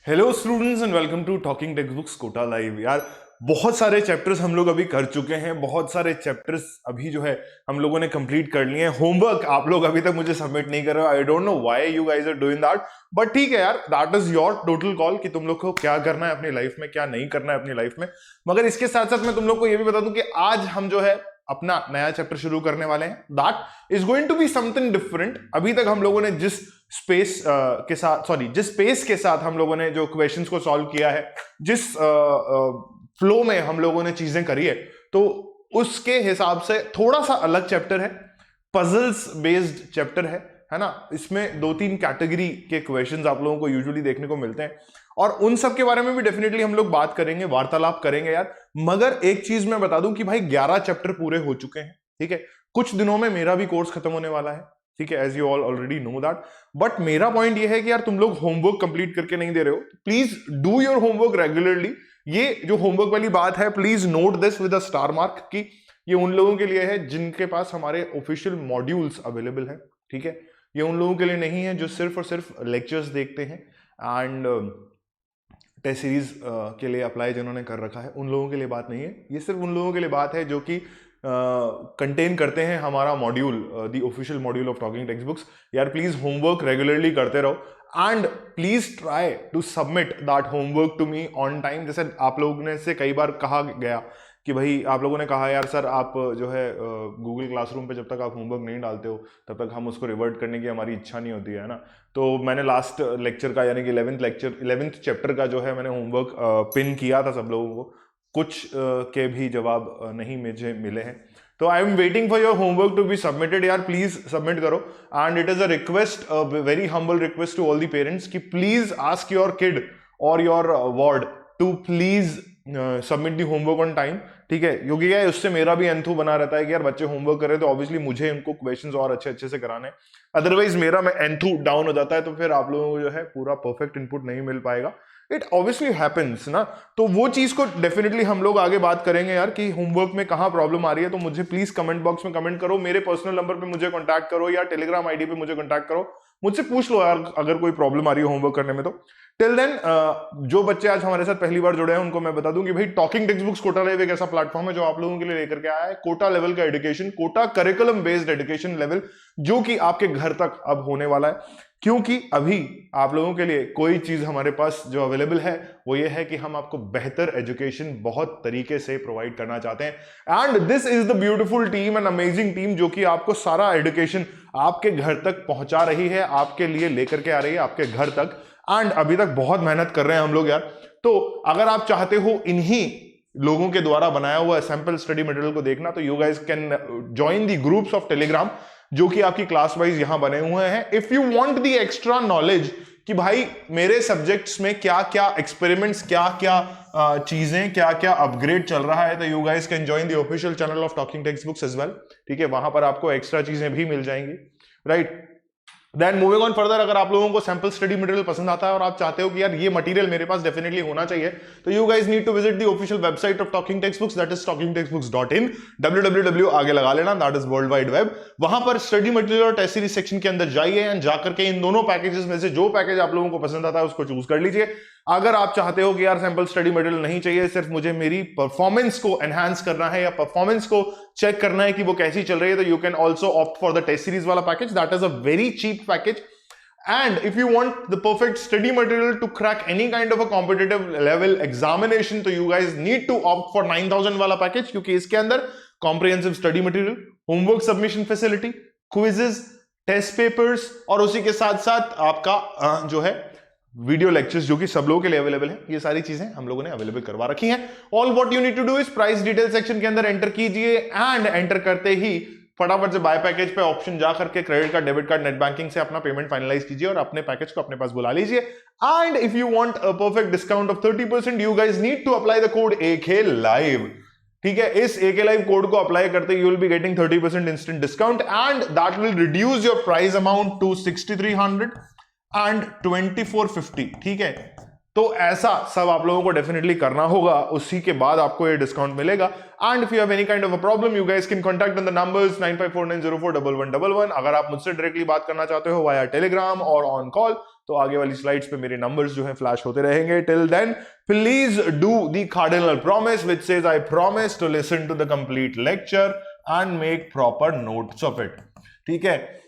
Hello students and welcome to talking text books Kota live. यार बहुत सारे चैप्टर्स हम लोग अभी कर चुके हैं, बहुत सारे चैप्टर्स अभी जो है हम लोगों ने कंप्लीट कर लिए हैं। होमवर्क आप लोग अभी तक मुझे सबमिट नहीं कर रहे हो। I don't know why you guys are doing that, but ठीक है यार, that is your total call कि तुम लोग को क्या करना है अपनी लाइफ में, क्या नहीं करना है अपनी लाइफ में। मगर इसके साथ साथ मैं तुम लोग को ये भी बता दूं कि आज हम जो है अपना नया चैप्टर शुरू करने वाले हैं। That is going to be something different. अभी तक हम लोगों ने जिस स्पेस के साथ जिस स्पेस के साथ हम लोगों ने जो क्वेश्चंस को सॉल्व किया है, जिस फ्लो में हम लोगों ने चीजें करी है, तो उसके हिसाब से थोड़ा सा अलग चैप्टर है, पजल्स बेस्ड चैप्टर है ना। इसमें 2-3 कैटेगरी के क्वेश्चंस आप लोगों को यूजुअली देखने को मिलते हैं और उन सब के बारे में भी डेफिनेटली हम लोग बात करेंगे, वार्तालाप करेंगे यार। मगर एक चीज मैं बता दूं कि भाई 11 चैप्टर पूरे हो चुके हैं, ठीक है। कुछ दिनों में मेरा भी कोर्स खत्म होने वाला है, ठीक है, as you all already know that. But मेरा पॉइंट ये है कि यार तुम लोग होमवर्क कंप्लीट करके नहीं दे रहे हो। Please do your homework regularly. ये जो होमवर्क वाली बात है, please note this with a star mark कि ये उन लोगों के लिए है जिनके पास हमारे ऑफिशियल मॉड्यूल्स अवेलेबल है, ठीक है। ये उन लोगों के लिए नहीं है जो सिर्फ और सिर्फ लेक्चर्स देखते हैं एंड टेस्ट सीरीज के लिए अप्लाई जिन्होंने कर रखा है, उन लोगों के लिए बात नहीं है। ये सिर्फ उन लोगों के लिए बात है जो कि कंटेन करते हैं हमारा module, the official module of talking text books. यार प्लीज होमवर्क रेगुलरली करते रहो and please try to submit that homework to me on time. जैसे आप लोगों ने से कई बार कहा गया कि भाई आप लोगों ने कहा यार सर आप जो है गूगल क्लासरूम पे जब तक आप होमवर्क नहीं डालते हो तब तक हम उसको रिवर्ट करने की हमारी इच्छा नहीं होती है ना। तो मैंने लास्ट लेक्चर का यानी कि 11th चैप्टर का जो है मैंने होमवर्क पिन किया था सब लोगों को। कुछ के भी जवाब नहीं मुझे मिले हैं, तो I am waiting for your homework to be submitted. यार प्लीज सबमिट करो and it is a request, a very humble request to all the parents कि प्लीज आस्क योर किड और your ward to please submit the homework on time, ठीक है। क्योंकि क्या है, उससे मेरा भी एंथू बना रहता है कि यार बच्चे होमवर्क कर रहे हैं तो ऑब्वियसली मुझे उनको क्वेश्चंस और अच्छे अच्छे से कराने, अदरवाइज मेरा में एंथू डाउन हो जाता है तो फिर आप लोगों को जो है पूरा परफेक्ट इनपुट नहीं मिल पाएगा। इट ऑब्वियसली हैपेंस ना। तो वो चीज को डेफिनेटली हम लोग आगे बात करेंगे यार कि होमवर्क में कहां प्रॉब्लम आ रही है। तो मुझे प्लीज कमेंट बॉक्स में कमेंट करो, मेरे पर्सनल नंबर पे मुझे कांटेक्ट करो या टेलीग्राम आईडी पे मुझे कांटेक्ट करो, मुझसे पूछ लो यार अगर कोई प्रॉब्लम आ रही है होमवर्क करने में। तो टिल देन जो बच्चे आज हमारे साथ पहली बार जुड़े हैं उनको मैं बता दूं कि भाई talking text books Kota live एक ऐसा प्लेटफॉर्म है जो आप लोगों के लिए लेकर के आया है कोटा लेवल का education, Kota curriculum based education level, जो कि आपके घर तक अब होने वाला है। क्योंकि अभी आप लोगों के लिए कोई चीज हमारे पास जो अवेलेबल है वो ये है कि हम आपको बेहतर एजुकेशन बहुत तरीके से प्रोवाइड करना चाहते हैं and this is the beautiful team and amazing team जो कि आपको सारा एजुकेशन आपके घर तक पहुंचा रही है, आपके लिए लेकर के आ रही है आपके घर तक। एंड अभी तक बहुत मेहनत कर रहे हैं हम लोग यार। तो अगर आप चाहते हो इन्हीं लोगों के द्वारा बनाया हुआ सैंपल स्टडी मटेरियल को देखना, तो you guys can join the groups of Telegram जो कि आपकी क्लास वाइज यहां बने हुए हैं। If you want the extra knowledge कि भाई मेरे सब्जेक्ट्स में क्या क्या एक्सपेरिमेंट्स, क्या क्या चीजें, क्या क्या अपग्रेड चल रहा है, तो you guys can join the official channel of talking text books as well, ठीक है। वहां पर आपको एक्स्ट्रा चीजें भी मिल जाएंगी, right. Then moving on further, अगर आप लोगों को सैंपल स्टडी मटेरियल पसंद आता है और आप चाहते हो कि यार ये मटेरियल मेरे पास डेफिनेटली होना चाहिए, तो you guys need to visit the official website of talking text books, that is talkingtextbooks.in, www आगे लगा लेना, that is world wide web. वहां पर स्टडी मटेरियल और टेस्ट सीरीज सेक्शन के अंदर जाइए एंड जाकर के इन दोनों पैकेजेस में से जो पैकेज आप लोगों को पसंद आता है उसको चूज कर लीजिए। अगर आप चाहते हो कि यार सैंपल स्टडी मटेरियल नहीं चाहिए, सिर्फ मुझे मेरी परफॉर्मेंस को एनहांस करना है या परफॉर्मेंस को चेक करना है कि वो कैसी चल रही है, तो you can also opt for the test series वाला package, that is a very cheap package. And if you want the perfect study material to crack any kind of a competitive level examination, तो you guys need to opt for 9000 वाला package, क्योंकि इसके अंदर comprehensive study material, homework submission facility, quizzes, test papers और उसी के साथ साथ आपका जो है वीडियो लेक्चर्स जो कि सब लोगों के लिए अवेलेबल है। ये सारी चीजें हम लोगों ने अवेलेबल करवा रखी हैं। All what you need to do is price detail section के अंदर एंटर कीजिए एंड एंटर करते ही फटाफट से बाय पैकेज पे ऑप्शन जा करके credit card, debit card, net banking से अपना पेमेंट फाइनलाइज कीजिए और अपने पैकेज को अपने पास बुला लीजिए। And if you want a perfect discount of 30%, you guys need to apply the code AK Live, ठीक है। इस AK Live कोड को अप्लाई करते you will be getting 30% instant discount and that will reduce your price amount to 6300 and 2450, ठीक है। तो ऐसा सब आप लोगों को डेफिनेटली करना होगा, उसी के बाद आपको ये डिस्काउंट मिलेगा। And if you have any kind of a problem you guys can contact on the numbers 9549041111। अगर आप मुझसे डायरेक्टली बात करना चाहते हो वाया टेलीग्राम और ऑन कॉल, तो आगे वाली स्लाइड्स पे मेरे नंबर्स जो है फ्लैश होते रहेंगे। Till then please do the cardinal promise which says I promise to listen to the complete lecture and make proper notes of it, ठीक है।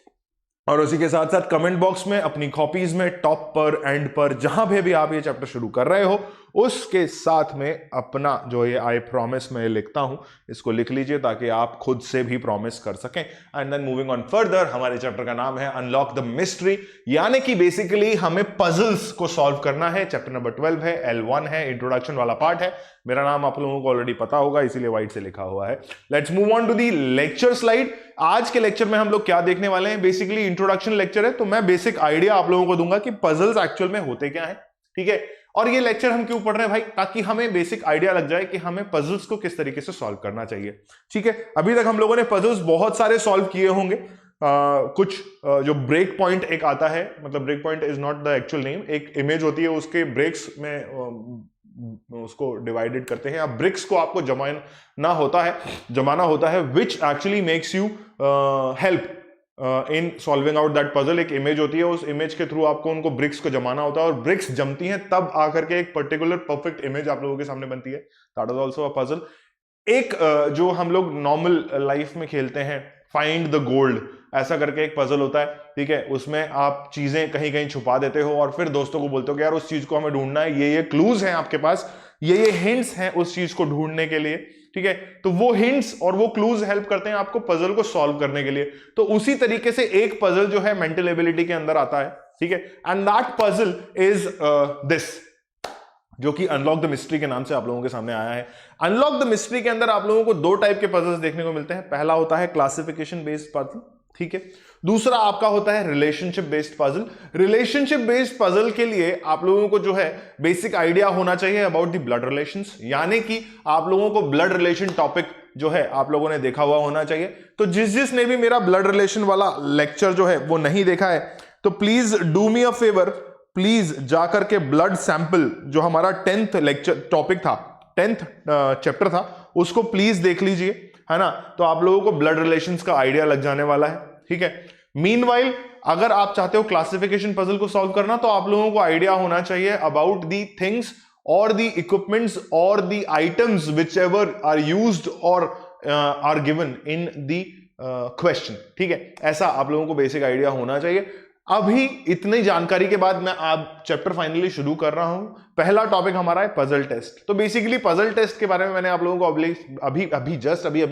और उसी के साथ साथ कमेंट बॉक्स में अपनी कॉपीज में टॉप पर, एंड पर, जहां भी आप ये चैप्टर शुरू कर रहे हो, उसके साथ में अपना जो ये आई प्रॉमिस मैं लिखता हूं, इसको लिख लीजिए ताकि आप खुद से भी प्रॉमिस कर सकें। And then moving on further, हमारे चैप्टर का नाम है अनलॉक द मिस्ट्री, यानी कि बेसिकली हमें पजल्स को सॉल्व करना है। चैप्टर नंबर 12 है, L1 है, इंट्रोडक्शन वाला पार्ट है। मेरा नाम आप लोगों को ऑलरेडी पता होगा, इसीलिए व्हाइट से लिखा हुआ है। Let's move on to the lecture slide. आज के लेक्चर में हम लोग क्या देखने वाले हैं, बेसिकली इंट्रोडक्शन लेक्चर है, तो मैं बेसिक आइडिया आप लोगों को दूंगा कि पजल्स एक्चुअल में होते क्या है, ठीक है। और ये लेक्चर हम क्यों पढ़ रहे हैं भाई, ताकि हमें बेसिक आइडिया लग जाए कि हमें पजल्स को किस तरीके से सॉल्व करना चाहिए, ठीक है। अभी तक हम लोगों ने पजल्स बहुत सारे सॉल्व किए होंगे। कुछ जो ब्रेक पॉइंट एक आता है, मतलब break point is not the actual name, एक इमेज होती है, उसके ब्रेक्स में उसको डिवाइडेड करते हैं, या ब्रिक्स को आपको जमाना होता है which actually makes you help in solving out that puzzle. एक इमेज होती है, उस इमेज के थ्रू आपको उनको ब्रिक्स को जमाना होता है, और ब्रिक्स जमती हैं तब आकर के एक पर्टिकुलर परफेक्ट इमेज आप लोगों के सामने बनती है। That is also a puzzle. एक जो हम लोग नॉर्मल लाइफ में खेलते हैं, फाइंड द गोल्ड, ऐसा करके एक पजल होता है, ठीक है। उसमें आप चीजें कहीं कहीं छुपा देते हो और फिर दोस्तों को बोलते हो कि यार उस चीज को हमें ढूंढना है, ये क्लूज हैं आपके पास, ये हिंट्स हैं उस चीज को ढूंढने के लिए, ठीक है। तो वो हिंट्स और वो क्लूज हेल्प करते हैं आपको पजल को सॉल्व करने के लिए। तो उसी तरीके से एक पजल जो है मेंटल एबिलिटी के अंदर आता है, ठीक है। And that puzzle is this, जो कि अनलॉक द मिस्ट्री के नाम से आप लोगों के सामने आया है। अनलॉक द मिस्ट्री के अंदर आप लोगों को दो टाइप के पजल्स देखने को मिलते हैं। पहला होता है क्लासिफिकेशन बेस्ड पजल, ठीक है। दूसरा आपका होता है relationship based puzzle. Relationship based puzzle के लिए आप लोगों को जो है बेसिक आइडिया होना चाहिए अबाउट द ब्लड रिलेशंस, यानी कि आप लोगों को ब्लड रिलेशन टॉपिक जो है आप लोगों ने देखा हुआ होना चाहिए। तो जिसने भी मेरा ब्लड रिलेशन वाला लेक्चर जो है वो नहीं देखा है, तो please do me a favour, please जाकर के ब्लड सैंपल जो हमारा 10th लेक्चर टॉपिक था, 10th चैप्टर था, उसको प्लीज देख लीजिए, है ना। तो आप लोगों को ब्लड रिलेशंस का आइडिया लग जाने वाला है, ठीक है। मीनवाइल अगर आप चाहते हो क्लासिफिकेशन पजल को सॉल्व करना, तो आप लोगों को आइडिया होना चाहिए अबाउट दी थिंग्स और the equipments or the items which ever are used or are given in the question, ठीक है। ऐसा आप लोगों को बेसिक आइडिया होना चाहिए। अभी इतनी जानकारी के बाद मैं आप चैप्टर फाइनली शुरू कर रहा हूं। पहला टॉपिक हमारा है पजल टेस्ट। तो बेसिकली पजल टेस्ट के बारे में मैंने आप लोगों को अभी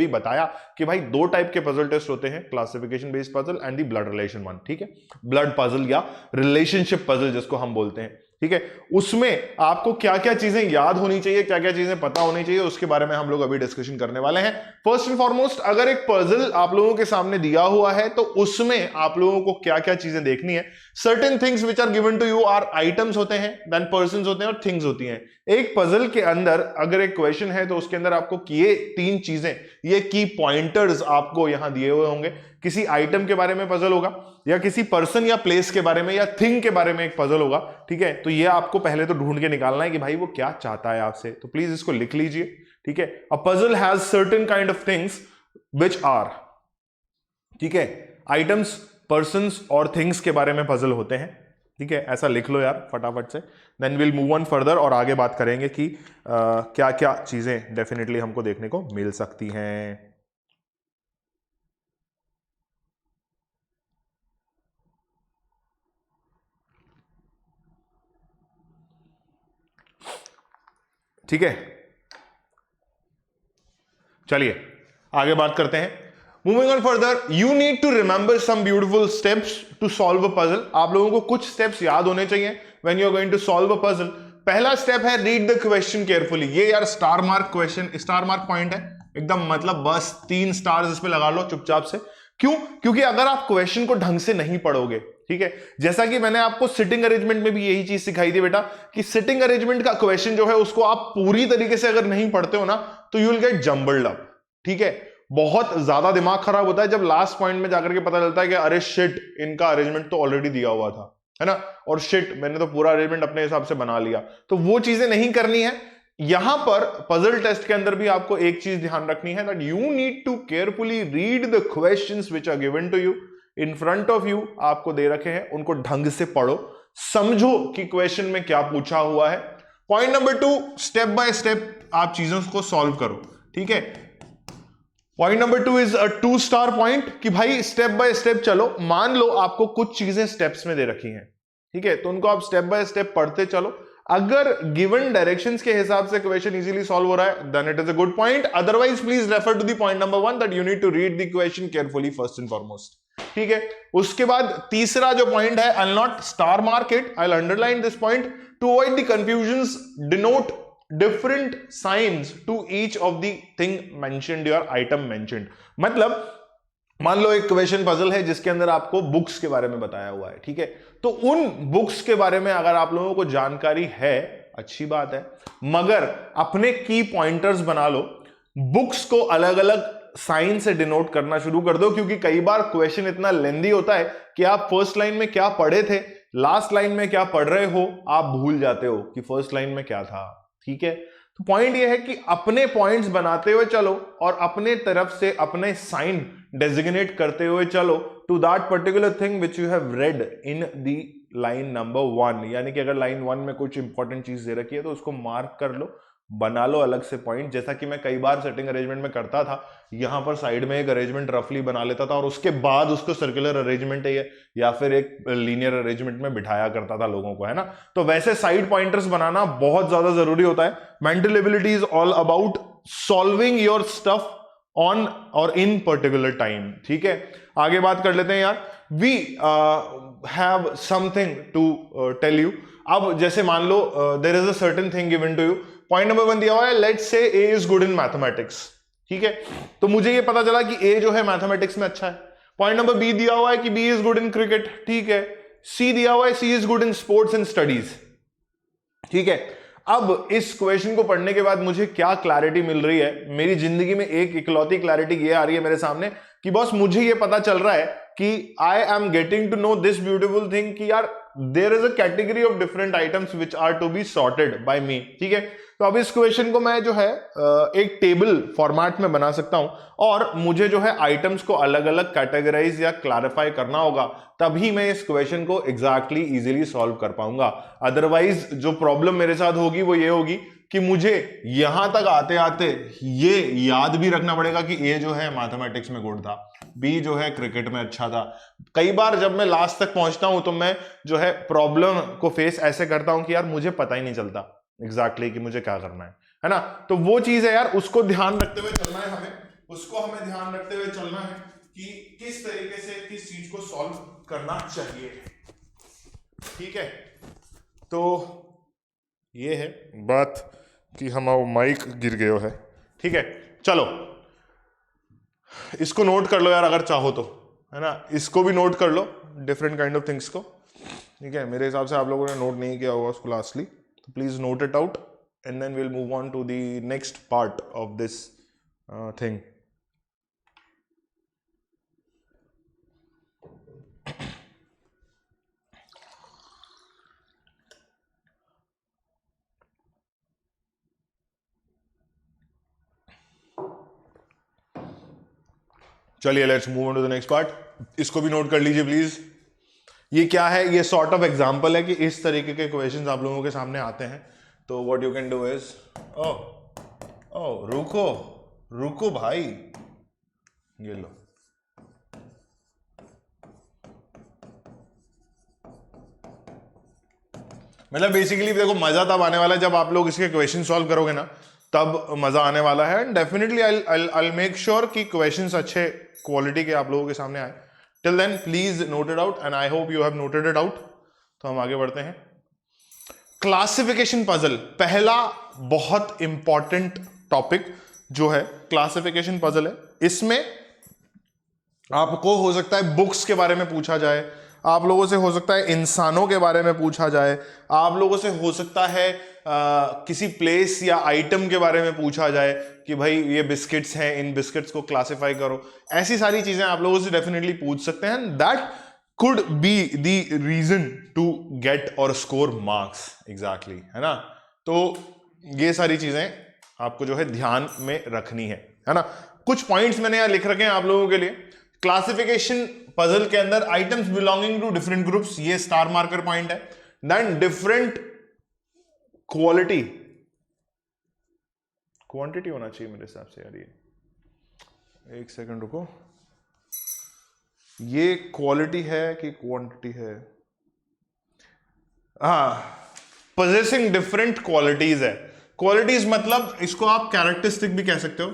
बताया कि भाई दो टाइप के पजल टेस्ट होते हैं, classification based puzzle and the blood relation one, ठीक है। ब्लड पजल या रिलेशनशिप पजल जिसको हम बोलते हैं, ठीक है। उसमें आपको क्या क्या चीजें याद होनी चाहिए, क्या क्या चीजें पता होनी चाहिए, उसके बारे में हम लोग अभी डिस्कशन करने वाले हैं। फर्स्ट एंड फॉरमोस्ट, अगर एक पजल आप लोगों के सामने दिया हुआ है तो उसमें आप लोगों को क्या क्या चीजें देखनी है। Certain things which are given to you are items होते हैं, देन पर्सन्स होते हैं और थिंग्स होती हैं। एक पजल के अंदर अगर एक क्वेश्चन है तो उसके अंदर आपको ये तीन चीजें, ये की पॉइंटर्स आपको यहां दिए हुए होंगे। किसी आइटम के बारे में पजल होगा, या किसी पर्सन या प्लेस के बारे में या थिंग के बारे में एक पजल होगा, ठीक है। तो ये आपको पहले तो ढूंढ के निकालना है कि भाई वो क्या चाहता है आपसे, तो प्लीज इसको लिख लीजिए, ठीक है। A puzzle has certain kind of things which are, ठीक है, आइटम्स, पर्सन्स और थिंग्स के बारे में पजल होते हैं, ठीक है। ऐसा लिख लो यार फटाफट से। Then will move on further और आगे बात करेंगे कि क्या क्या चीजें डेफिनेटली हमको देखने को मिल सकती हैं। ठीक है, चलिए आगे बात करते हैं। Moving on further, you need to remember some beautiful steps to solve a puzzle. आप लोगों को कुछ स्टेप्स याद होने चाहिए when you are going to solve a puzzle. पहला स्टेप है रीड द क्वेश्चन केयरफुली। ये यार star mark question, star mark point है एकदम, मतलब बस 3 स्टार्स इस पे लगा लो चुपचाप से। क्यों? क्योंकि अगर आप क्वेश्चन को ढंग से नहीं पढ़ोगे, ठीक है, जैसा कि मैंने आपको सिटिंग अरेंजमेंट में भी यही चीज सिखाई थी बेटा, कि सिटिंग अरेंजमेंट का क्वेश्चन जो है उसको आप पूरी तरीके से अगर नहीं पढ़ते हो ना तो you will get jumbled up, ठीक है। बहुत ज्यादा दिमाग खराब होता है जब लास्ट पॉइंट में जाकर के पता चलता है कि अरे शिट, इनका अरेंजमेंट तो ऑलरेडी दिया हुआ था, है ना, और शिट मैंने तो पूरा अरेंजमेंट अपने हिसाब से बना लिया। तो वो चीजें नहीं करनी है। यहां पर पजल टेस्ट के अंदर भी आपको एक चीज ध्यान रखनी है, that you need to carefully read the questions which are given to you in front of you, आपको दे रखे हैं, उनको ढंग से पढ़ो, समझो कि क्वेश्चन में क्या पूछा हुआ है। Point number 2, step by step आप चीजों को सॉल्व करो, ठीक है। Point number 2 is a 2 star point कि भाई स्टेप बाय स्टेप चलो। मान लो आपको कुछ चीजें स्टेप्स में दे रखी हैं, ठीक है, तो उनको आप स्टेप बाय स्टेप पढ़ते चलो। अगर गिवन डायरेक्शंस के हिसाब से क्वेश्चन इजीली सॉल्व हो रहा है, then it is a good point. Otherwise please refer to the point number 1 that you need to read the question carefully first and foremost, ठीक है। उसके बाद तीसरा जो पॉइंट है, I will not star mark it, I will underline this point to avoid the confusions, denote different signs to each of the thing mentioned, your item mentioned। मतलब मान लो एक क्वेश्चन पजल है जिसके अंदर आपको बुक्स के बारे में बताया हुआ है, ठीक है, तो उन बुक्स के बारे में अगर आप लोगों को जानकारी है, अच्छी बात है, मगर अपने की पॉइंटर्स बना लो, बुक्स को अलग अलग साइन से डिनोट करना शुरू कर दो, क्योंकि कई बार क्वेश्चन इतना लेंदी होता है कि आप फर्स्ट लाइन में क्या पढ़े थे, लास्ट लाइन में क्या पढ़ रहे हो, आप भूल जाते हो कि फर्स्ट लाइन में क्या था, ठीक है। तो पॉइंट यह है कि अपने पॉइंट्स बनाते हुए चलो और अपने तरफ से अपने साइन डेजिग्नेट करते हुए चलो to that particular thing which you have read in the line number 1। यानी कि अगर लाइन 1 में कुछ इंपॉर्टेंट चीज दे रखी है तो उसको मार्क कर लो, बना लो अलग से पॉइंट, जैसा कि मैं कई बार सेटिंग अरेंजमेंट में करता था। यहां पर साइड में एक अरेंजमेंट रफली बना लेता था और उसके बाद उसको सर्कुलर अरेंजमेंट है या फिर एक लीनियर अरेंजमेंट में बिठाया करता था लोगों को, है ना। तो वैसे साइड पॉइंटर्स बनाना बहुत ज्यादा जरूरी होता है। Mental ability is all about solving your stuff on और इन पर्टिकुलर टाइम, ठीक है। आगे बात कर लेते हैं यार। We have something to tell you. अब जैसे मान लो there is a certain thing given to you. Point number 1 दिया हुआ है, let's say A is good in mathematics, ठीक है। तो मुझे ये पता चला कि ए जो है मैथमेटिक्स में अच्छा है। पॉइंट नंबर बी दिया हुआ है कि B is good in cricket, ठीक है। सी दिया हुआ है, C is good in sports and studies, ठीक है। अब इस क्वेश्चन को पढ़ने के बाद मुझे क्या क्लैरिटी मिल रही है, मेरी जिंदगी में एक इकलौती क्लैरिटी ये आ रही है मेरे सामने कि बॉस मुझे ये पता चल रहा है कि I am getting to know this beautiful thing कि यार there is a category of different items which are to be sorted by me, ठीक है। तो अब इस क्वेश्चन को मैं जो है एक टेबल फॉर्मेट में बना सकता हूं और मुझे जो है आइटम्स को अलग अलग कैटेगराइज या क्लैरिफाई करना होगा, तभी मैं इस क्वेश्चन को एग्जैक्टली इजीली सॉल्व कर पाऊंगा। अदरवाइज जो प्रॉब्लम मेरे साथ होगी वो ये होगी कि मुझे यहां तक आते आते ये याद भी रखना पड़ेगा कि ए जो है मैथमेटिक्स में गुड था, बी जो है क्रिकेट में अच्छा था। कई बार जब मैं लास्ट तक पहुंचता हूं तो मैं जो है प्रॉब्लम को फेस ऐसे करता हूं कि यार मुझे पता ही नहीं चलता एग्जैक्टली कि मुझे क्या करना है ना। तो वो चीज है यार, उसको ध्यान रखते हुए चलना है हमें, उसको हमें ध्यान रखते हुए चलना है कि किस तरीके से किस चीज को सॉल्व करना चाहिए, ठीक है। तो ये है बात कि हमारा माइक गिर गया है, ठीक है। चलो इसको नोट कर लो यार अगर चाहो तो, है ना। इसको भी नोट कर लो, डिफरेंट काइंड ऑफ थिंग्स को, ठीक है। मेरे हिसाब से आप लोगों ने नोट नहीं किया होगा उसको लास्टली, तो please note it out and then we'll move on to the next part of this thing। चलिए let's move on to the next part. इसको भी नोट कर लीजिए प्लीज। ये क्या है, ये सॉर्ट ऑफ एग्जांपल है कि इस तरीके के क्वेश्चंस आप लोगों के सामने आते हैं। तो what you can do is, ओ रुको रुको भाई, ये लो। मतलब बेसिकली देखो मजा तब आने वाला है जब आप लोग इसके क्वेश्चन सॉल्व करोगे ना, तब मजा आने वाला है। And definitely I make sure कि क्वेश्चंस अच्छे क्वालिटी के आप लोगों के सामने आए। Till then please note it out and I hope you have noted it out. तो हम आगे बढ़ते हैं। क्लासिफिकेशन पजल, पहला बहुत इंपॉर्टेंट टॉपिक जो है क्लासिफिकेशन पजल है। इसमें आपको हो सकता है बुक्स के बारे में पूछा जाए, आप लोगों से हो सकता है इंसानों के बारे में पूछा जाए, आप लोगों से हो सकता है किसी प्लेस या आइटम के बारे में पूछा जाए कि भाई ये बिस्किट्स हैं, इन बिस्किट्स को क्लासिफाई करो। ऐसी सारी चीजें आप लोगों से डेफिनेटली पूछ सकते हैं। That could be the reason to get or score marks exactly, है ना। तो ये सारी चीजें आपको जो है ध्यान में रखनी है ना। कुछ पॉइंट्स मैंने यहां लिख रखे हैं आप लोगों के लिए। क्लासिफिकेशन पजल के अंदर items belonging to different groups, ये स्टार मार्कर पॉइंट है। देन डिफरेंट क्वालिटी, क्वांटिटी होना चाहिए मेरे हिसाब से यार, ये एक सेकंड रुको, ये क्वालिटी है कि क्वांटिटी है, हाँ, पोजेसिंग डिफरेंट क्वालिटीज है। क्वालिटीज मतलब इसको आप कैरेक्टरिस्टिक भी कह सकते हो,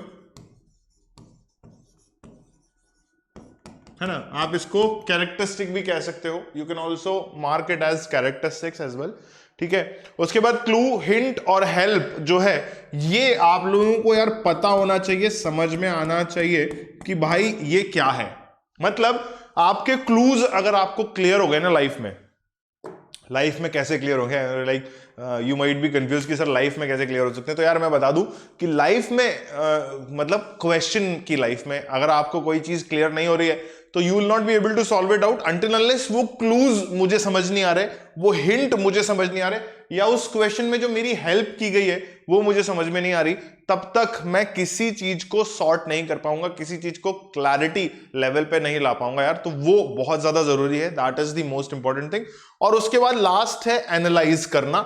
है ना, आप इसको कैरेक्टरिस्टिक भी कह सकते हो। You can also mark it as characteristics as well, ठीक है। उसके बाद क्लू, हिंट और हेल्प जो है ये आप लोगों को यार पता होना चाहिए, समझ में आना चाहिए कि भाई ये क्या है। मतलब आपके क्लूज अगर आपको क्लियर हो गए ना लाइफ में कैसे क्लियर हो गए, like you might be confuse कि सर लाइफ में कैसे क्लियर हो सकते हैं। तो यार मैं बता दूं कि लाइफ में मतलब क्वेश्चन की लाइफ में अगर आपको कोई चीज क्लियर नहीं हो रही है तो you will not be able to solve it out until unless वो क्लूज मुझे समझ नहीं आ रहे, वो हिंट मुझे समझ नहीं आ रहे, या उस क्वेश्चन में जो मेरी हेल्प की गई है वो मुझे समझ में नहीं आ रही, तब तक मैं किसी चीज को सॉर्ट नहीं कर पाऊंगा, किसी चीज को क्लैरिटी लेवल पे नहीं ला पाऊंगा यार। तो वो बहुत ज्यादा जरूरी है, that is the most important thing. और उसके बाद लास्ट है एनालाइज करना,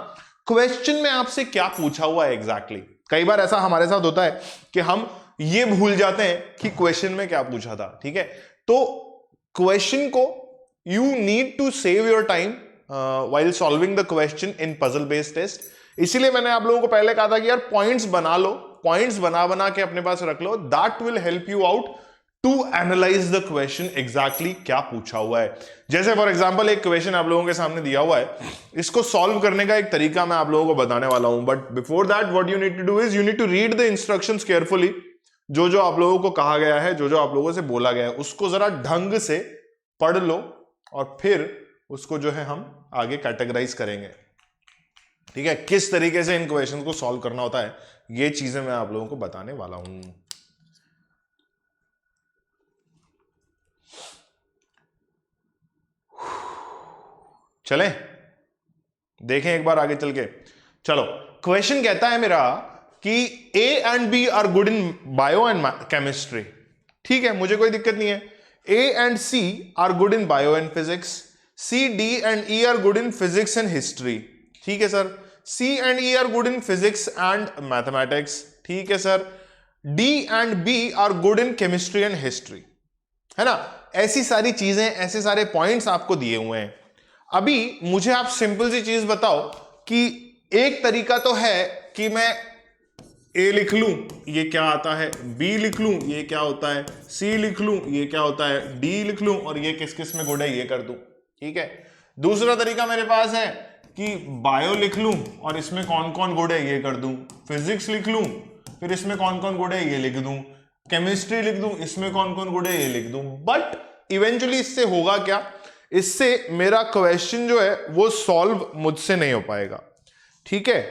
क्वेश्चन में आपसे क्या पूछा हुआ है एग्जैक्टली। कई बार ऐसा हमारे साथ होता है कि हम ये भूल जाते हैं कि क्वेश्चन में क्या पूछा था, ठीक है। तो क्वेश्चन को you need to save your time while solving the question in puzzle based test। इसीलिए मैंने आप लोगों को पहले कहा था कि यार पॉइंट्स बना लो, पॉइंट्स बना के अपने पास रख लो, that will help you out to analyse the question exactly क्या पूछा हुआ है। जैसे फॉर एग्जांपल एक क्वेश्चन आप लोगों के सामने दिया हुआ है, इसको सॉल्व करने का एक तरीका मैं आप लोगों को बताने वाला हूं, but before that what you need to do is you need to read the instructions carefully. जो आप लोगों को कहा गया है, जो आप लोगों से बोला गया है, उसको जरा ढंग से पढ़ लो और फिर उसको जो है हम आगे कैटेगराइज करेंगे, ठीक है। किस तरीके से इन क्वेश्चन को सॉल्व करना होता है, ये चीजें मैं आप लोगों को बताने वाला हूं। चलें देखें एक बार आगे चल के। चलो, क्वेश्चन कहता है मेरा कि A and B are good in bio and chemistry, ठीक है, मुझे कोई दिक्कत नहीं है। A and C are good in bio and physics, C, D and E are good in physics and history, ठीक है sir. C and E are good in physics and mathematics, ठीक है sir. D and B are good in chemistry and history, है ना। ऐसी सारी चीजें, ऐसे सारे पॉइंट्स आपको दिए हुए हैं। अभी मुझे आप सिंपल सी चीज बताओ कि एक तरीका तो है कि मैं A लिख लूं, ये क्या आता है, B लिख लूं, ये क्या होता है, C लिख लूं, ये क्या होता है, D लिख लूं और ये किस किस में गुड है ये कर दूं, ठीक है। दूसरा तरीका मेरे पास है कि बायो लिख लूं और इसमें कौन कौन गुड है ये कर दूं, फिजिक्स लिख लूं फिर इसमें कौन कौन गुड है ये लिख दूं, केमिस्ट्री लिख दूं इसमें कौन कौन गुड है ये लिख दूं। बट इवेंचुअली इससे होगा क्या, इससे मेरा क्वेश्चन जो है वो सॉल्व मुझसे नहीं हो पाएगा, ठीक है।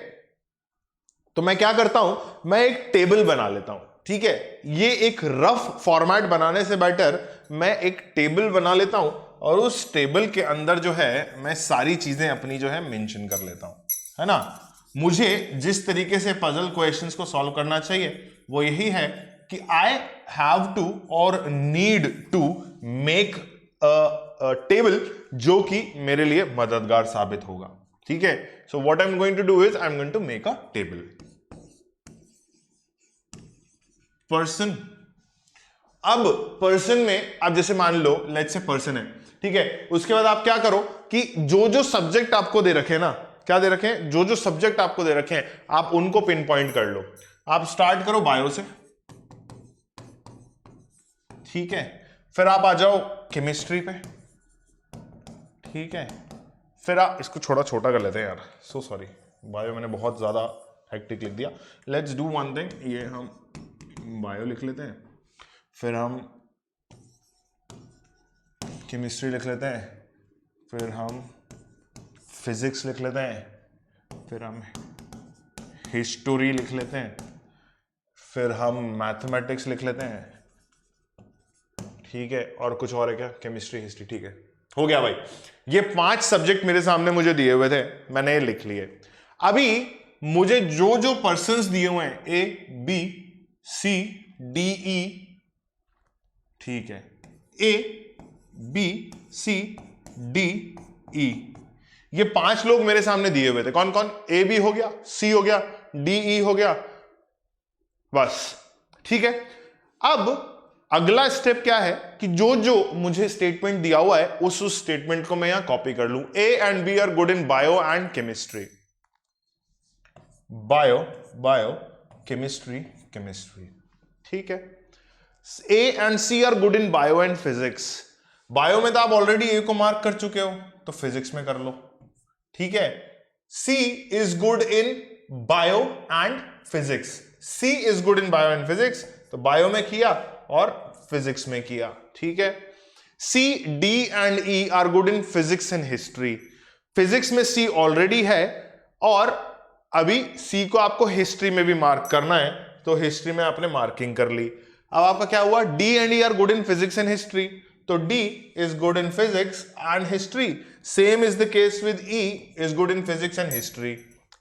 तो मैं क्या करता हूं, मैं एक टेबल बना लेता हूं, ठीक है। ये एक रफ फॉर्मेट बनाने से बेटर मैं एक टेबल बना लेता हूं और उस टेबल के अंदर जो है मैं सारी चीजें अपनी जो है मेंशन कर लेता हूं, है ना। मुझे जिस तरीके से पजल क्वेश्चंस को सॉल्व करना चाहिए वो यही है कि आई हैव टू और need to make a table जो कि मेरे लिए मददगार साबित होगा, ठीक है। So what I am going to do is I am going to make a table. Person, अब पर्सन में आप जैसे मान लो लेट्स से पर्सन है, ठीक है। उसके बाद आप क्या करो कि जो सब्जेक्ट आपको दे रखे हैं ना, क्या दे रखे हैं, जो सब्जेक्ट आपको दे रखे हैं आप उनको पिन पॉइंट कर लो। आप स्टार्ट करो बायो से, ठीक है, फिर आप आ जाओ केमिस्ट्री पे, ठीक है, फिर आप इसको छोटा छोटा कर लेते हैं यार, सो सॉरी, बायो मैंने बहुत ज्यादा हेक्टिक लिख दिया। लेट्स डू वन थिंग, ये हम बायो लिख लेते हैं, फिर हम केमिस्ट्री लिख लेते हैं, फिर हम फिजिक्स लिख लेते हैं, फिर हम हिस्टोरी लिख लेते हैं, फिर हम मैथमेटिक्स लिख लेते हैं, ठीक है, और कुछ और है क्या, केमिस्ट्री हिस्ट्री, ठीक है। हो गया भाई, ये 5 सब्जेक्ट मेरे सामने मुझे दिए हुए थे, मैंने ये लिख लिए। अभी मुझे जो जो पर्संस दिए हुए हैं A B C D E, ठीक है, A B C D E, ये 5 लोग मेरे सामने दिए हुए थे। कौन कौन? A B हो गया, C हो गया, D E हो गया, बस ठीक है। अब अगला स्टेप क्या है कि जो जो मुझे स्टेटमेंट दिया हुआ है उस स्टेटमेंट को मैं यहां कॉपी कर लूं। A and B are good in bio and chemistry, bio chemistry, ठीक है। A and C are good in bio and physics, bio में तो आप ऑलरेडी A को मार्क कर चुके हो, तो फिजिक्स में कर लो, ठीक है। C is good in bio and physics, C is good in bio and physics, तो बायो में किया और फिजिक्स में किया, ठीक है। C, D and E are good in physics and history, physics में C ऑलरेडी है और अभी C को आपको हिस्ट्री में भी मार्क करना है, तो हिस्ट्री में आपने मार्किंग कर ली। अब आपका क्या हुआ? D and E are good in physics and history, तो D is good in physics and history, same is the case with E is good in physics and history,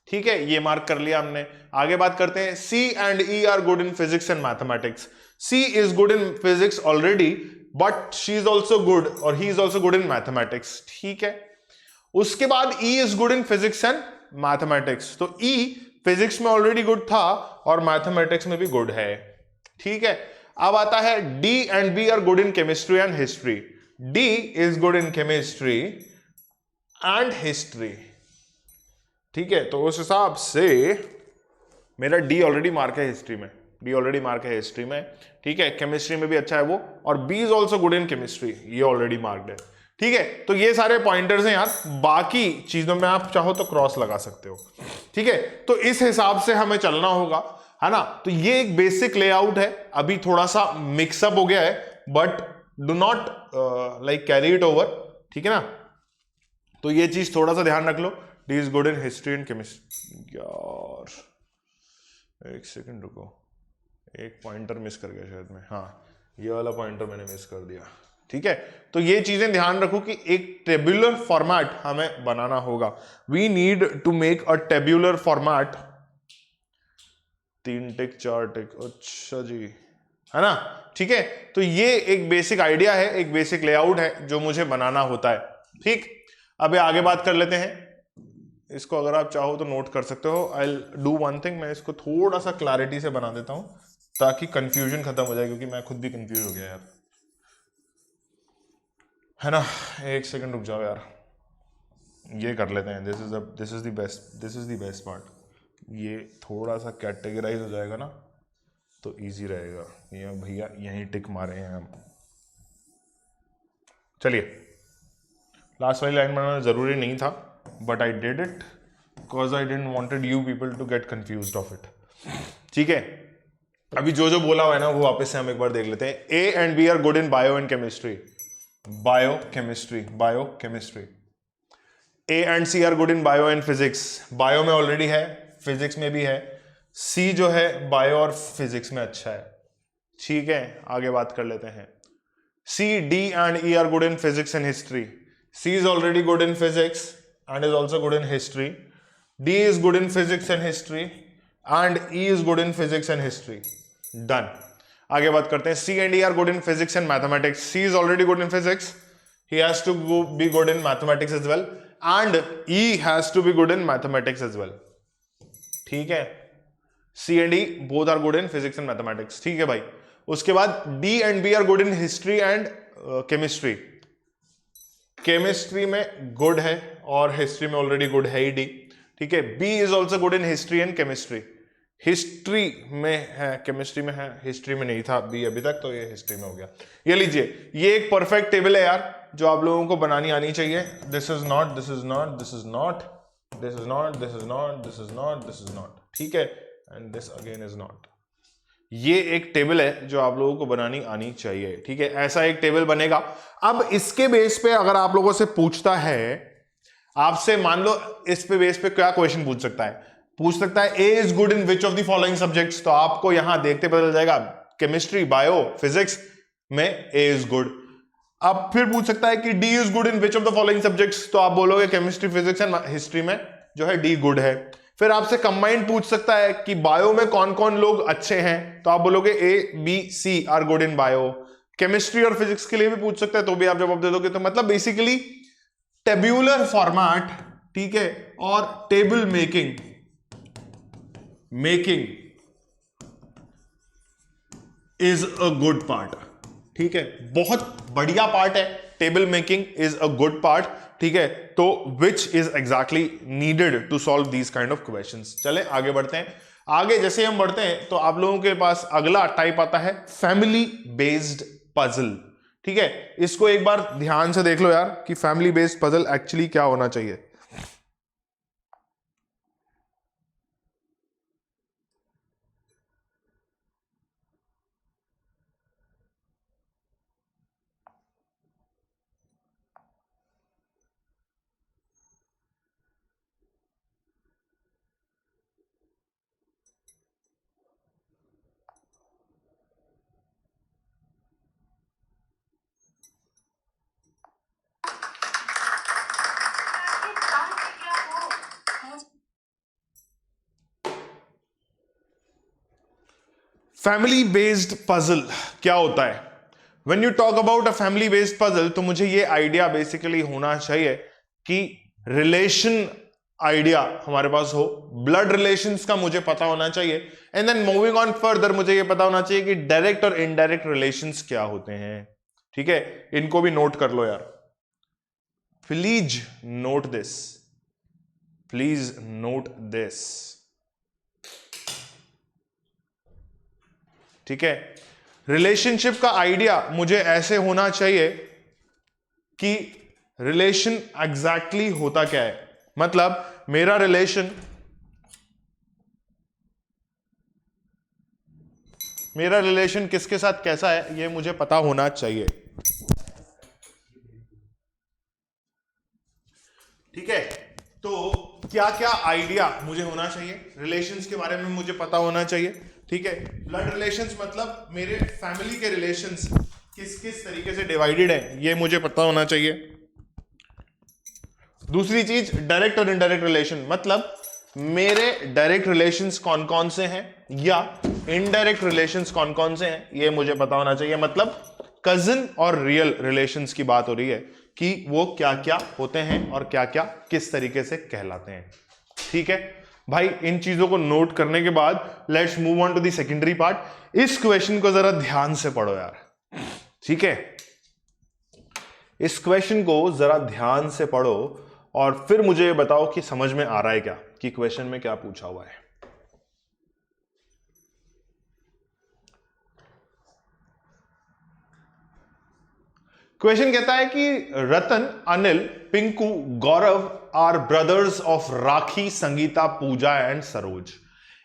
ठीक है, ये मार्क कर लिया हमने। आगे बात करते हैं, C and E are good in physics and mathematics, C is good in physics already but she is also good और he is also good in mathematics, ठीक है। उसके बाद E is good in physics and mathematics, तो E physics में already good था और mathematics में भी गुड है, ठीक है। अब आता है D and B are good in chemistry and history, D is good in chemistry and history, ठीक है। तो उस हिसाब से मेरा D ऑलरेडी मार्क है हिस्ट्री में, D ऑलरेडी मार्क है हिस्ट्री में, ठीक है। केमिस्ट्री में भी अच्छा है वो, और B is also good in chemistry, ये ऑलरेडी मार्क्ड है, ठीक है। तो ये सारे पॉइंटर्स हैं यार, बाकी चीजों में आप चाहो तो क्रॉस लगा सकते हो, ठीक है। तो इस हिसाब से हमें चलना होगा, है ना। तो ये एक बेसिक लेआउट है, अभी थोड़ा सा मिक्सअप हो गया है, but do not like carry it over, ठीक है ना। तो ये चीज थोड़ा सा ध्यान रख लो, D is good in history and chemistry. यार एक सेकंड रुको, एक पॉइंटर मिस कर गया शायद मैं, हाँ ये वाला पॉइंटर मैंने मिस कर दिया, ठीक है। तो ये चीजें ध्यान रखो कि एक टेब्यूलर फॉर्मेट हमें बनाना होगा, we need to make a tabular format. 3 tick 4 tick, अच्छा जी, है ना, ठीक है। तो ये एक बेसिक आइडिया है, एक बेसिक लेआउट है जो मुझे बनाना होता है, ठीक। अब आगे बात कर लेते हैं, इसको अगर आप चाहो तो नोट कर सकते हो। I will do one thing, मैं इसको थोड़ा सा क्लैरिटी से बना देता हूं ताकि कंफ्यूजन खत्म हो जाए, क्योंकि मैं खुद भी कंफ्यूज हो गया यार, है ना। एक सेकंड रुक जाओ यार, ये कर लेते हैं। This is the best part, ये थोड़ा सा कैटेगराइज हो जाएगा ना तो इजी रहेगा। ये भैया यहीं टिक मारे हैं हम, चलिए। लास्ट वाली लाइन बनाना जरूरी नहीं था, but I did it because I didn't wanted you people to get confused of it, ठीक है। अभी जो जो बोला हुआ है ना वो वापस से हम एक बार देख लेते हैं। A and B are good in bio and chemistry, bio chemistry. A and C are good in bio and physics, bio में ऑलरेडी है, फिजिक्स में भी है। C जो है बायो और फिजिक्स में अच्छा है, ठीक है। आगे बात कर लेते हैं। C, D and E are good in physics and history, C is already good in physics and is also good in history. D is good in physics and history and E is good in physics and history. Done. आगे बात करते हैं। C and E are good in physics and mathematics. C is already good in physics. He has to be good in mathematics as well. And E has to be good in mathematics as well. ठीक है। C and E both are good in physics and mathematics. ठीक है भाई। उसके बाद D and B are good in history and chemistry. Chemistry में good है और हिस्ट्री में ऑलरेडी गुड है ही डी, ठीक है। B is also good in history and chemistry, history में है, केमिस्ट्री में है, हिस्ट्री में नहीं था बी अभी तक, तो ये हिस्ट्री में हो गया। ये लीजिए, ये एक परफेक्ट टेबल है यार जो आप लोगों को बनानी आनी चाहिए। This is not, this is not, this is not, this is not, this is not, this is not, this is not, ठीक है, and this again is not. ये एक टेबल है जो आप लोगों को बनानी आनी चाहिए, ठीक है। ऐसा एक टेबल बनेगा। अब इसके बेस पे अगर आप लोगों से पूछता है, आपसे मान लो इस पे बेस पे क्या क्वेश्चन पूछ सकता है, पूछ सकता है A is good in which of the following subjects, तो आपको यहां देखते पता चल जाएगा केमिस्ट्री, बायो, फिजिक्स में ए इज गुड। अब फिर पूछ सकता है कि D is good in which of the following subjects, तो आप बोलोगे केमिस्ट्री, फिजिक्स एंड हिस्ट्री में जो है डी गुड है। फिर आपसे कंबाइंड पूछ सकता है कि बायो में कौन कौन लोग अच्छे हैं, तो आप बोलोगे A B C are good in bio. Chemistry और फिजिक्स के लिए भी पूछ सकता है, तो भी आप जवाब दे दोगे। तो मतलब बेसिकली टेब्यूलर फॉर्मेट, ठीक है, और table making is a good part, ठीक है, बहुत बढ़िया पार्ट है। Table making is a good part, ठीक है। तो which is exactly needed to solve these kind of questions. चले आगे बढ़ते हैं। आगे जैसे हम बढ़ते हैं तो आप लोगों के पास अगला टाइप आता है फैमिली बेस्ड पजल, ठीक है। इसको एक बार ध्यान से देख लो यार कि फैमिली बेस्ड पजल एक्चुअली क्या होना चाहिए। फैमिली बेस्ड पजल क्या होता है? When you talk about a family based puzzle, तो मुझे ये आइडिया बेसिकली होना चाहिए कि रिलेशन आइडिया हमारे पास हो, ब्लड रिलेशंस का मुझे पता होना चाहिए, and then moving on further मुझे ये पता होना चाहिए कि डायरेक्ट और इनडायरेक्ट रिलेशंस क्या होते हैं, ठीक है। इनको भी नोट कर लो यार, please note this, please note this, ठीक है। रिलेशनशिप का आइडिया मुझे ऐसे होना चाहिए कि रिलेशन एग्जैक्टली होता क्या है, मतलब मेरा रिलेशन किसके साथ कैसा है ये मुझे पता होना चाहिए, ठीक है। तो क्या क्या आइडिया मुझे होना चाहिए, रिलेशंस के बारे में मुझे पता होना चाहिए, ठीक है। ब्लड रिलेशंस मतलब मेरे फैमिली के रिलेशंस किस किस तरीके से डिवाइडेड है ये मुझे पता होना चाहिए। दूसरी चीज डायरेक्ट और इनडायरेक्ट रिलेशन, मतलब मेरे डायरेक्ट रिलेशंस कौन कौन से हैं या इनडायरेक्ट रिलेशंस कौन कौन से हैं ये मुझे पता होना चाहिए। मतलब कजिन और रियल रिलेशंस की बात हो रही है कि वो क्या क्या होते हैं और क्या क्या किस तरीके से कहलाते हैं, ठीक है भाई। इन चीजों को नोट करने के बाद let's move on to the secondary part. इस क्वेश्चन को जरा ध्यान से पढ़ो यार, ठीक है। इस क्वेश्चन को जरा ध्यान से पढ़ो और फिर मुझे बताओ कि समझ में आ रहा है क्या कि क्वेश्चन में क्या पूछा हुआ है। क्वेश्चन कहता है कि Ratan, Anil, Pinku, Gaurav are brothers of Rakhi, Sangeeta, Pooja and Saroj.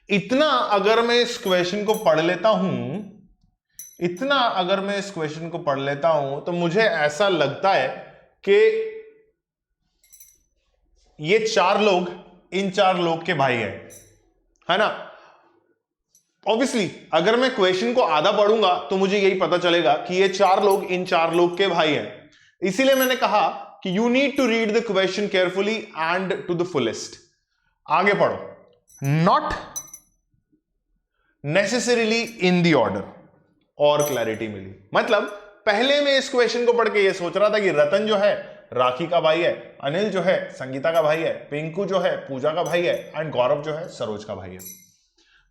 इतना अगर मैं इस क्वेश्चन को पढ़ लेता हूं, तो मुझे ऐसा लगता है कि ये चार लोग इन चार लोग के भाई हैं, है ना। ऑब्वियसली अगर मैं क्वेश्चन को आधा पढ़ूंगा तो मुझे यही पता चलेगा कि ये चार लोग इन चार लोग के भाई हैं। इसीलिए मैंने कहा कि you need to read the question carefully and to the fullest. आगे पढ़ो, not necessarily in the order, और क्लैरिटी मिली। मतलब पहले मैं इस क्वेश्चन को पढ़ के ये सोच रहा था कि रतन जो है राखी का भाई है, अनिल जो है संगीता का भाई है, पिंकू जो है पूजा का भाई है, एंड गौरव जो है सरोज का भाई है।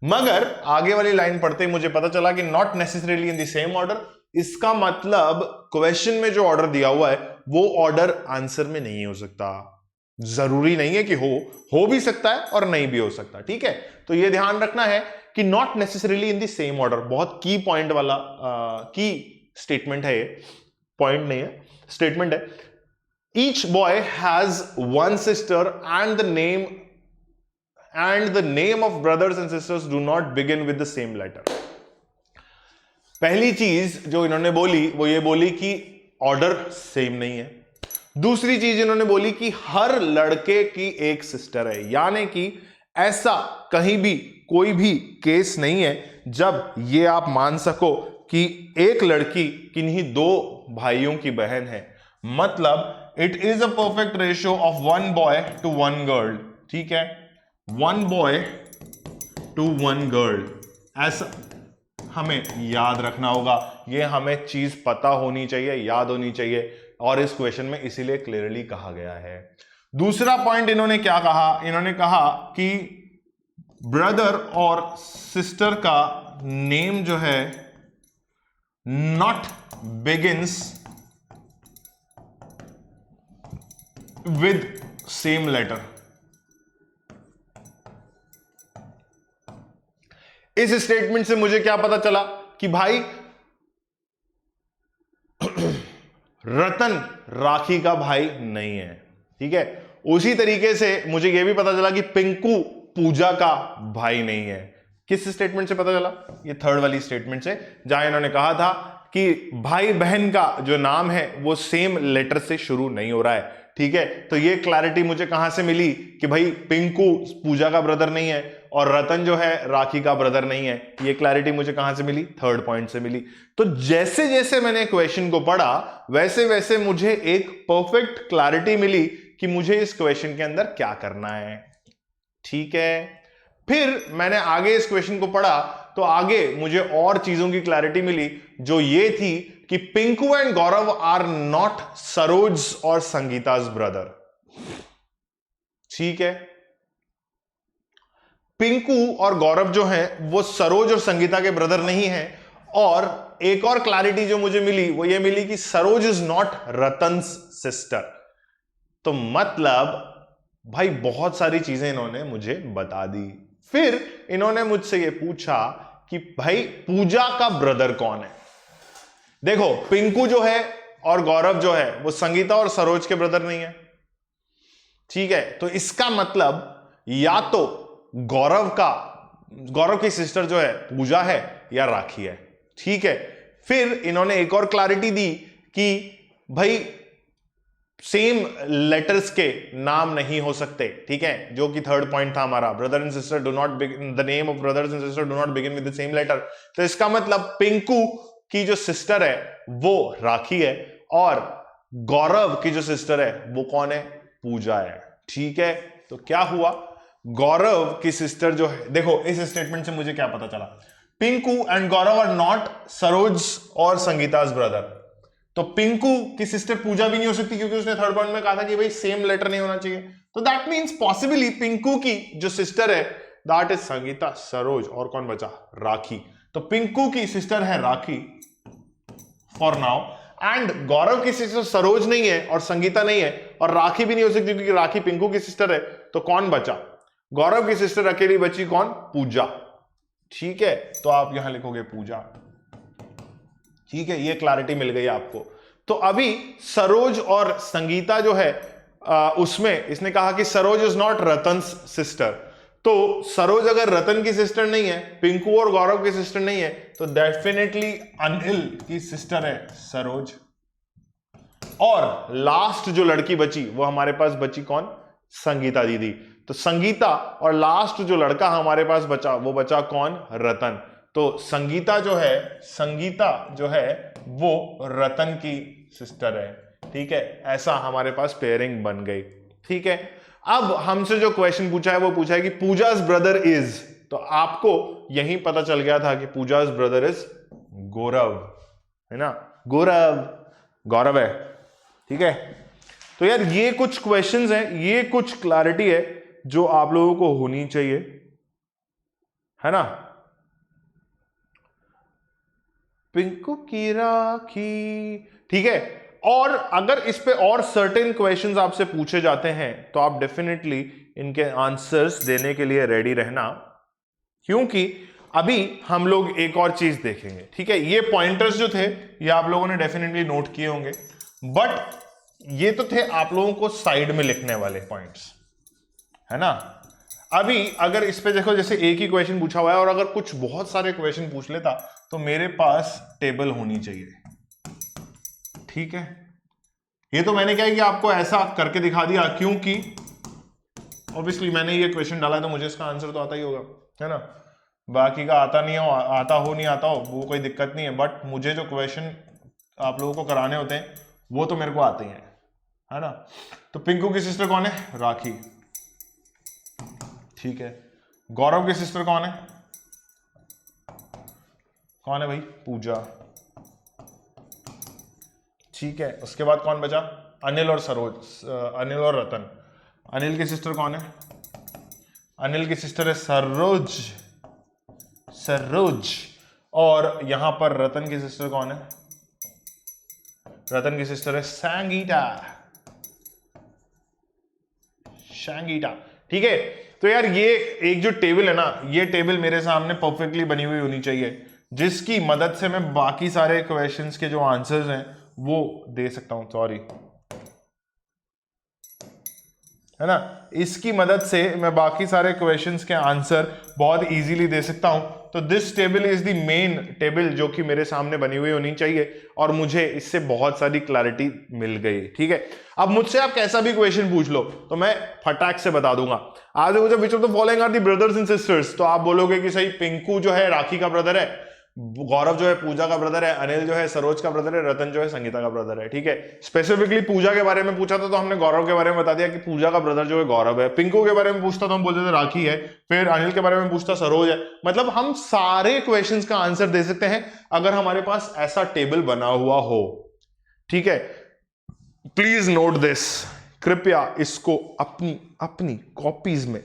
मगर आगे वाली लाइन पढ़ते ही मुझे पता चला कि not necessarily in the same order. इसका मतलब क्वेश्चन में जो ऑर्डर दिया हुआ है वो ऑर्डर आंसर में नहीं हो सकता। जरूरी नहीं है कि हो भी सकता है और नहीं भी हो सकता, ठीक है। तो ये ध्यान रखना है कि not necessarily in the same order बहुत की पॉइंट वाला की स्टेटमेंट है, ये पॉइंट नहीं है, स्टेटमेंट है। Each boy has one sister and the name of brothers and sisters do not begin with the same letter। पहली चीज जो इन्होंने बोली वो ये बोली कि ऑर्डर सेम नहीं है। दूसरी चीज इन्होंने बोली कि हर लड़के की एक सिस्टर है, यानी कि ऐसा कहीं भी कोई भी केस नहीं है जब ये आप मान सको कि एक लड़की किन्हीं दो भाइयों की बहन है, मतलब it is a perfect ratio of 1 boy to 1 girl. ठीक है, 1 बॉय टू 1 गर्ल, ऐसा हमें याद रखना होगा। ये हमें चीज पता होनी चाहिए, याद होनी चाहिए, और इस क्वेश्चन में इसीलिए क्लियरली कहा गया है। दूसरा पॉइंट इन्होंने क्या कहा, इन्होंने कहा कि ब्रदर और सिस्टर का नेम जो है not begins with same letter. इस स्टेटमेंट से मुझे क्या पता चला कि भाई रतन राखी का भाई नहीं है। ठीक है, उसी तरीके से मुझे यह भी पता चला कि पिंकू पूजा का भाई नहीं है। किस स्टेटमेंट से पता चला? ये थर्ड वाली स्टेटमेंट से, जहां इन्होंने कहा था कि भाई बहन का जो नाम है वो सेम लेटर से शुरू नहीं हो रहा है। ठीक है, तो ये क्लैरिटी मुझे कहां से मिली कि भाई पिंकू पूजा का ब्रदर नहीं है और रतन जो है राखी का ब्रदर नहीं है। ये क्लैरिटी मुझे कहां से मिली? थर्ड पॉइंट से मिली। तो जैसे जैसे मैंने क्वेश्चन को पढ़ा वैसे वैसे मुझे एक परफेक्ट क्लैरिटी मिली कि मुझे इस क्वेश्चन के अंदर क्या करना है। ठीक है, फिर मैंने आगे इस क्वेश्चन को पढ़ा तो आगे मुझे और चीजों की क्लैरिटी मिली, जो ये थी कि Pinku and Gaurav are not Saroj और संगीताज ब्रदर। ठीक है, पिंकू और गौरव जो है वो सरोज और संगीता के ब्रदर नहीं है। और एक और क्लैरिटी जो मुझे मिली वो ये मिली कि सरोज इज नॉट रतन्स सिस्टर। तो मतलब भाई बहुत सारी चीजें इन्होंने मुझे बता दी। फिर इन्होंने मुझसे ये पूछा कि भाई पूजा का ब्रदर कौन है। देखो, पिंकू जो है और गौरव जो है वो संगीता और सरोज के ब्रदर नहीं है। ठीक है, तो इसका मतलब या तो गौरव की सिस्टर जो है पूजा है या राखी है। ठीक है, फिर इन्होंने एक और क्लैरिटी दी कि भाई सेम लेटर्स के नाम नहीं हो सकते। ठीक है, जो कि थर्ड पॉइंट था हमारा, brother and sister do not begin, the name of brothers and sister do not begin with the same letter. तो इसका मतलब पिंकू की जो सिस्टर है वो राखी है और गौरव की जो सिस्टर है वो कौन है? पूजा है। ठीक है, तो क्या हुआ, गौरव की सिस्टर जो है, देखो इस स्टेटमेंट से मुझे क्या पता चला, Pinku and Gaurav are not Saroj और संगीताज ब्रदर। तो पिंकू की सिस्टर पूजा भी नहीं हो सकती क्योंकि उसने थर्ड पॉइंट में कहा था कि भाई सेम लेटर नहीं होना चाहिए। तो दैट मींस पॉसिबली पिंकू की जो सिस्टर है दैट इज संगीता, सरोज, और कौन बचा? राखी। तो पिंकू की सिस्टर है राखी फॉर नाउ, एंड गौरव की सिस्टर सरोज नहीं है और संगीता नहीं है और राखी भी नहीं हो सकती क्योंकि राखी पिंकू की सिस्टर है। तो कौन बचा? गौरव की सिस्टर अकेली बची, कौन? पूजा। ठीक है, तो आप यहां लिखोगे पूजा। ठीक है, ये क्लैरिटी मिल गई आपको। तो अभी सरोज और संगीता जो है उसमें इसने कहा कि सरोज इज नॉट रतन्स सिस्टर। तो सरोज अगर रतन की सिस्टर नहीं है, पिंकू और गौरव की सिस्टर नहीं है, तो डेफिनेटली अनिल की सिस्टर है सरोज। और लास्ट जो लड़की बची वो हमारे पास बची कौन? संगीता दीदी। तो संगीता और लास्ट जो लड़का हमारे पास बचा वो बचा कौन? रतन। तो संगीता जो है वो रतन की सिस्टर है। ठीक है, ऐसा हमारे पास पेयरिंग बन गई। ठीक है, अब हमसे जो क्वेश्चन पूछा है वो पूछा है कि पूजा's ब्रदर इज, तो आपको यही पता चल गया था कि पूजा's ब्रदर इज गौरव, है ना? गौरव है। ठीक है, तो यार ये कुछ क्वेश्चंस हैं, ये कुछ क्लैरिटी है जो आप लोगों को होनी चाहिए, है ना? पिंकू की राखी। ठीक है, और अगर इस पे और सर्टेन क्वेश्चंस आपसे पूछे जाते हैं तो आप डेफिनेटली इनके आंसर्स देने के लिए रेडी रहना, क्योंकि अभी हम लोग एक और चीज देखेंगे। ठीक है, ये पॉइंटर्स जो थे ये आप लोगों ने डेफिनेटली नोट किए होंगे, बट ये तो थे आप लोगों को साइड में लिखने वाले पॉइंट्स, है ना? अभी अगर इस पे देखो, जैसे एक ही क्वेश्चन पूछा हुआ है और अगर कुछ बहुत सारे क्वेश्चन पूछ लेता तो मेरे पास टेबल होनी चाहिए। ठीक है, ये तो मैंने क्या है कि आपको ऐसा करके दिखा दिया क्योंकि ऑब्वियसली मैंने ये क्वेश्चन डाला तो मुझे इसका आंसर तो आता ही होगा, है ना? बाकी का आता हो नहीं आता हो वो कोई दिक्कत नहीं है, बट मुझे जो क्वेश्चन आप लोगों को कराने होते हैं वो तो मेरे को आते हैं, है ना। तो पिंकू की सिस्टर कौन है? राखी, ठीक है। गौरव की सिस्टर कौन है? कौन है भाई? पूजा, ठीक है। उसके बाद कौन बचा? अनिल और सरोज, अनिल और रतन। अनिल की सिस्टर कौन है? अनिल की सिस्टर है सरोज, सरोज। और यहां पर रतन की सिस्टर कौन है? रतन की सिस्टर है संगीता, संगीता, ठीक है। तो यार ये एक जो टेबल है ना, ये टेबल मेरे सामने परफेक्टली बनी हुई होनी चाहिए, जिसकी मदद से मैं बाकी सारे क्वेश्चंस के जो आंसर्स हैं वो दे सकता हूं। सॉरी, है ना। इसकी मदद से मैं बाकी सारे क्वेश्चंस के आंसर बहुत इजीली दे सकता हूं। तो this table is the main table जो कि मेरे सामने बनी हुई होनी चाहिए, और मुझे इससे बहुत सारी क्लैरिटी मिल गई, ठीक है। अब मुझसे आप कैसा भी क्वेश्चन पूछ लो तो मैं फटाक से बता दूंगा। आज मुझे which of the following are the brothers and sisters, तो आप बोलोगे कि सही पिंकू जो है राखी का ब्रदर है, गौरव जो है पूजा का ब्रदर है, अनिल जो है सरोज का ब्रदर है, रतन जो है संगीता का ब्रदर है, ठीक है। स्पेसिफिकली पूजा के बारे में पूछा था तो हमने गौरव के बारे में बता दिया कि पूजा का ब्रदर जो है गौरव है। पिंकू के बारे में पूछता तो हम बोलते थे राखी है, फिर अनिल के बारे में पूछता सरोज है। मतलब हम सारे क्वेश्चंस का आंसर दे सकते हैं अगर हमारे पास ऐसा टेबल बना हुआ हो, ठीक है। प्लीज नोट दिस, कृपया इसको अपनी अपनी कॉपीज में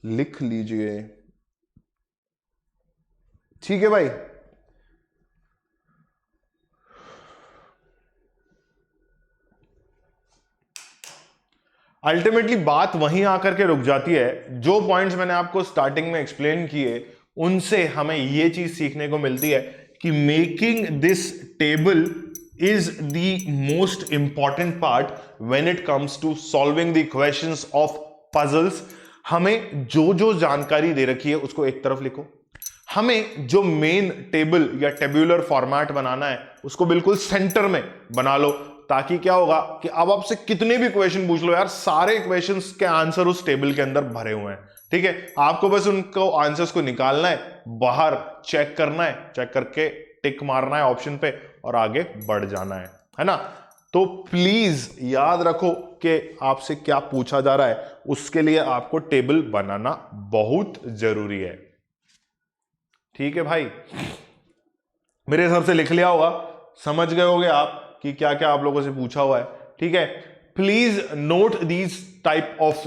लिख लीजिए, ठीक है भाई। अल्टीमेटली बात वहीं आकर के रुक जाती है। जो पॉइंट्स मैंने आपको स्टार्टिंग में एक्सप्लेन किए उनसे हमें यह चीज सीखने को मिलती है कि making this table is the most important part when it comes to solving the questions of puzzles। हमें जो जो जानकारी दे रखी है उसको एक तरफ लिखो, हमें जो मेन टेबल या टेब्यूलर फॉर्मेट बनाना है उसको बिल्कुल सेंटर में बना लो, ताकि क्या होगा कि अब आपसे कितने भी क्वेश्चन पूछ लो यार, सारे क्वेश्चंस के आंसर उस टेबल के अंदर भरे हुए हैं, ठीक है। आपको बस उनको आंसर्स को निकालना है, बाहर चेक करना है, चेक करके टिक मारना है ऑप्शन पे और आगे बढ़ जाना है ना। तो प्लीज याद रखो कि आपसे क्या पूछा जा रहा है, उसके लिए आपको टेबल बनाना बहुत जरूरी है, ठीक है भाई। मेरे हिसाब से लिख लिया होगा, समझ गए होगे आप कि क्या क्या आप लोगों से पूछा हुआ है, ठीक है। Please note these type of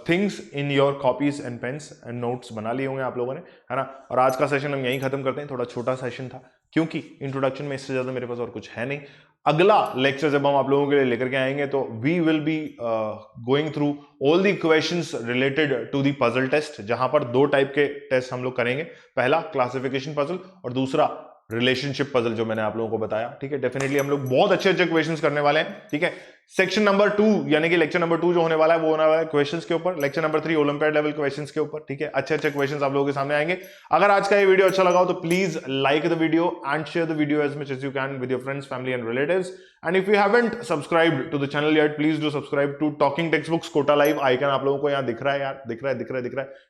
things in your copies and pains and notes बना लिए होंगे आप लोगों ने, है ना। और आज का सेशन हम यहीं खत्म करते हैं। थोड़ा छोटा सेशन था क्योंकि इंट्रोडक्शन में इससे ज्यादा मेरे पास और कुछ है नहीं। अगला लेक्चर जब हम आप लोगों के लिए लेकर के आएंगे तो we will be going through all the questions related to the puzzle test, जहां पर दो टाइप के टेस्ट हम लोग करेंगे। पहला क्लासिफिकेशन पजल और दूसरा रिलेशनशिप पजल, जो मैंने आप लोगों को बताया, ठीक है। डेफिनेटली हम लोग बहुत अच्छे अच्छे क्वेश्चंस करने वाले हैं, ठीक है। सेक्शन नंबर 2 यानी कि लेक्चर नंबर 2 जो होने वाला है वो होने वाला है क्वेश्चंस के ऊपर। Lecture number 3 olympiad level questions के ऊपर, ठीक है। अच्छे अच्छे क्वेश्चंस आप लोगों के सामने आएंगे। अगर आज का ये वीडियो अच्छा लगा हो तो please like the video and share the video as much as you can with your friends, family and relatives. And if you haven't subscribed to the channel yet, please do subscribe to talking text books Kota live. Icon आप लोगों को यहाँ दिख रहा है यार, दिख रहा है,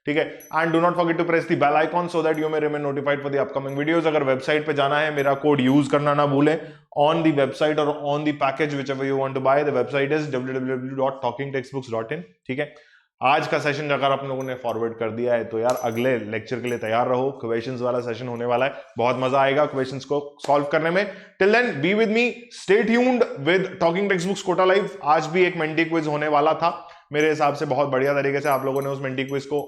ठीक है। And do not forget to press the bell icon so that you may remain notified for the upcoming videos. अगर वेबसाइट पे जाना है, मेरा कोड यूज करना ना भूलें on the website or on the package whichever you want to buy। the website is www.talkingtextbooks.in, ठीक है। आज का सेशन अगर आप लोगों ने फॉरवर्ड कर दिया है तो यार अगले लेक्चर के लिए तैयार रहो। क्वेश्चंस वाला सेशन होने वाला है, बहुत मजा आएगा क्वेश्चंस को सॉल्व करने में। Till then be with me, stay tuned with talking text books Kota live. आज भी एक मेंटी क्विज होने वाला था, मेरे हिसाब से बहुत बढ़िया तरीके से आप लोगों ने उस मेंटी क्विज को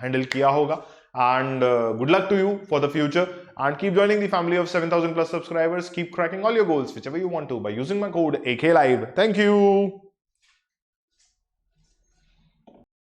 हैंडल किया होगा। And good luck to you for the future, and keep joining the family of 7,000 plus subscribers. Keep cracking all your goals whichever you want to by using my code AKLive. Thank you.